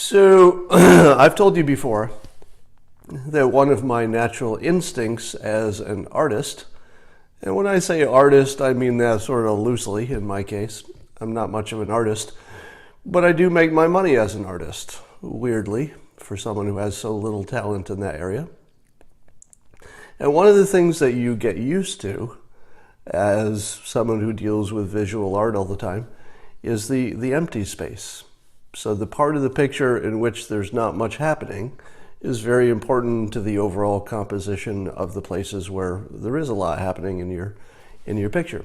So, I've told you before that one of my natural instincts as an artist, and when I say artist, I mean that sort of loosely in my case. I'm not much of an artist, but I do make my money as an artist, weirdly, for someone who has so little talent in that area. And one of the things that you get used to as someone who deals with visual art all the time is the empty space. So the part of the picture in which there's not much happening is very important to the overall composition of the places where there is a lot happening in your picture.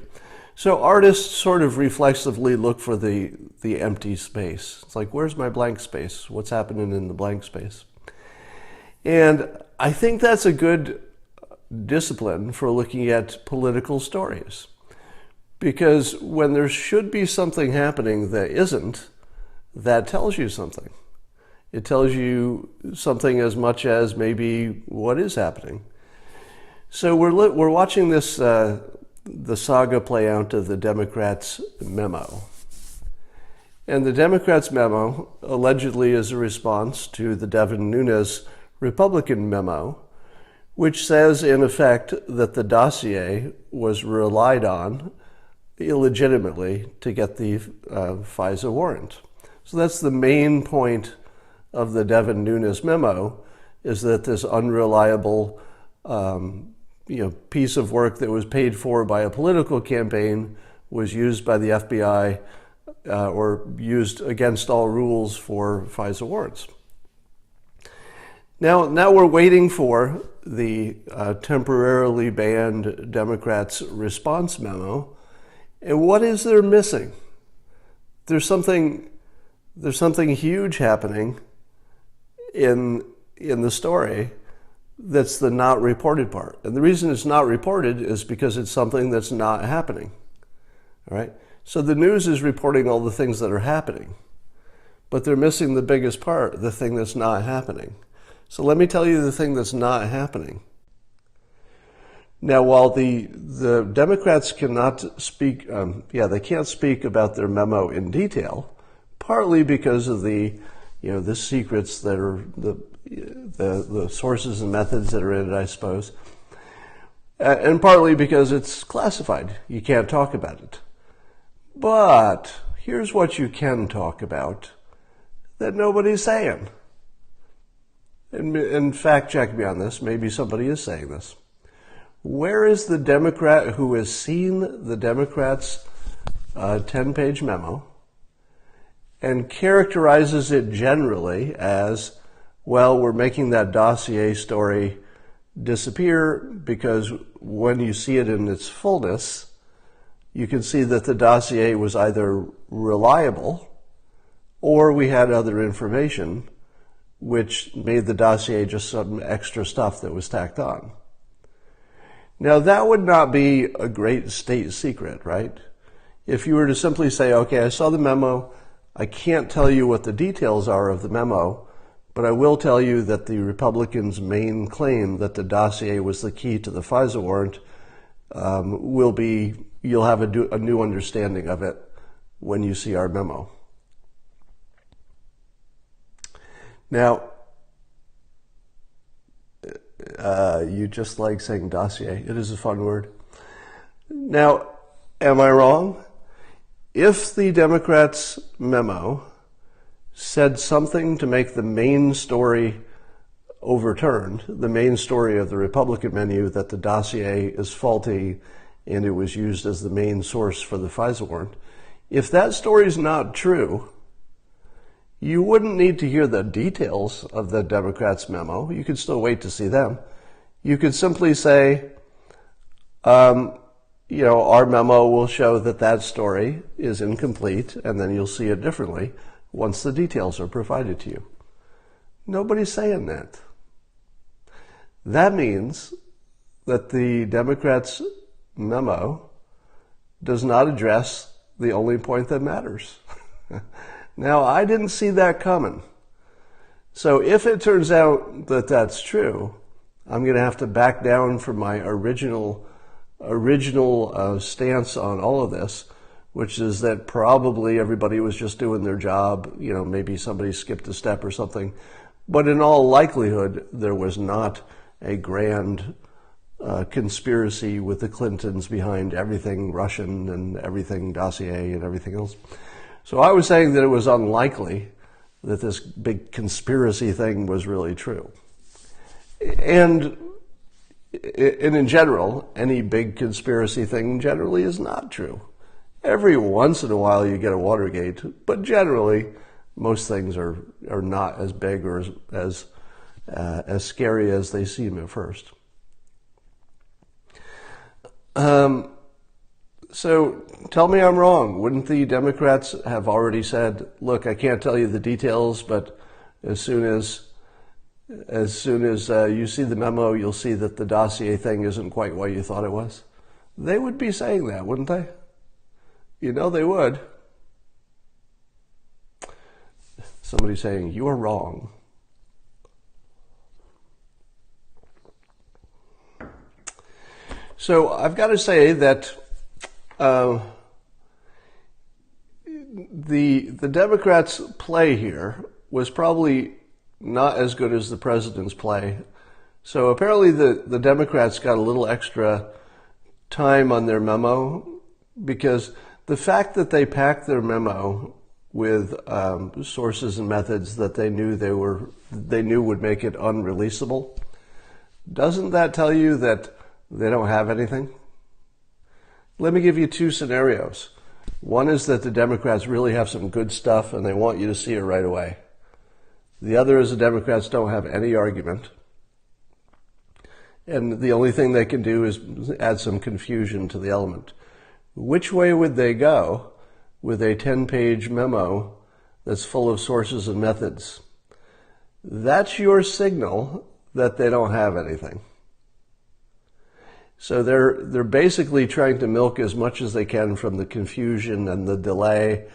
So artists sort of reflexively look for the empty space. It's like, where's my blank space? What's happening in the blank space? And I think that's a good discipline for looking at political stories. Because when there should be something happening that isn't, that tells you something. It tells you something as much as maybe what is happening. So we're watching this the saga play out of the Democrats' memo. And the Democrats' memo allegedly is a response to the Devin Nunes Republican memo, which says in effect that the dossier was relied on illegitimately to get the FISA warrant. So that's the main point of the Devin Nunes memo, is that this unreliable piece of work that was paid for by a political campaign was used by the FBI or used against all rules for FISA warrants. Now we're waiting for the temporarily banned Democrats' response memo, and what is there missing? There's something huge happening in the story that's the not reported part. And the reason it's not reported is because it's something that's not happening. All right? So the news is reporting all the things that are happening, but they're missing the biggest part, the thing that's not happening. So let me tell you the thing that's not happening. Now, while the Democrats cannot speak, they can't speak about their memo in detail, partly because of the secrets that are the sources and methods that are in it, I suppose, and partly because it's classified. You can't talk about it. But here's what you can talk about that nobody's saying. And fact check me on this. Maybe somebody is saying this. Where is the Democrat who has seen the Democrats' 10-page memo and characterizes it generally as, well, we're making that dossier story disappear because when you see it in its fullness, you can see that the dossier was either reliable or we had other information which made the dossier just some extra stuff that was tacked on. Now, that would not be a great state secret, right? If you were to simply say, okay, I saw the memo, I can't tell you what the details are of the memo, but I will tell you that the Republicans' main claim that the dossier was the key to the FISA warrant you'll have a new understanding of it when you see our memo. Now, you just like saying dossier. It is a fun word. Now, am I wrong? If the Democrats' memo said something to make the main story overturned, the main story of the Republican menu that the dossier is faulty and it was used as the main source for the FISA warrant, if that story is not true, you wouldn't need to hear the details of the Democrats' memo. You could still wait to see them. You could simply say, our memo will show that story is incomplete, and then you'll see it differently once the details are provided to you. Nobody's saying that. That means that the Democrats' memo does not address the only point that matters. Now, I didn't see that coming. So if it turns out that that's true, I'm going to have to back down from my original stance on all of this, which is that probably everybody was just doing their job. Maybe somebody skipped a step or something. But in all likelihood, there was not a grand conspiracy with the Clintons behind everything Russian and everything dossier and everything else. So I was saying that it was unlikely that this big conspiracy thing was really true. And in general, any big conspiracy thing generally is not true. Every once in a while you get a Watergate, but generally most things are not as big or as scary as they seem at first. So tell me I'm wrong. Wouldn't the Democrats have already said, look, I can't tell you the details, but as soon as you see the memo, you'll see that the dossier thing isn't quite what you thought it was? They would be saying that, wouldn't they? They would. Somebody saying, you are wrong. So I've got to say that the Democrats' play here was probably not as good as the president's play. So apparently the Democrats got a little extra time on their memo, because the fact that they packed their memo with sources and methods that they knew would make it unreleasable, doesn't that tell you that they don't have anything? Let me give you two scenarios. One is that the Democrats really have some good stuff and they want you to see it right away. The other is the Democrats don't have any argument, and the only thing they can do is add some confusion to the element. Which way would they go with a 10-page memo that's full of sources and methods? That's your signal that they don't have anything. So they're basically trying to milk as much as they can from the confusion and the delay,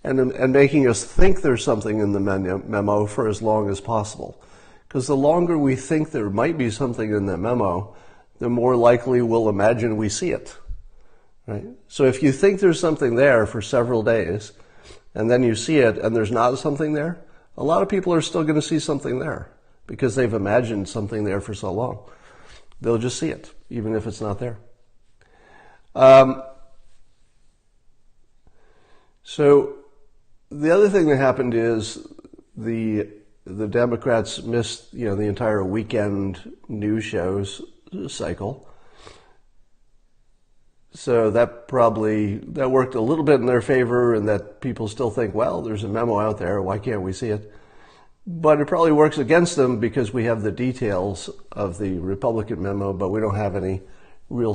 and making us think there's something in the memo for as long as possible. Because the longer we think there might be something in the memo, the more likely we'll imagine we see it. Right? So if you think there's something there for several days, and then you see it and there's not something there, a lot of people are still going to see something there because they've imagined something there for so long. They'll just see it, even if it's not there. So the other thing that happened is the Democrats missed, the entire weekend news shows cycle. So that worked a little bit in their favor, and that people still think, well, there's a memo out there, why can't we see it? But it probably works against them because we have the details of the Republican memo, but we don't have any real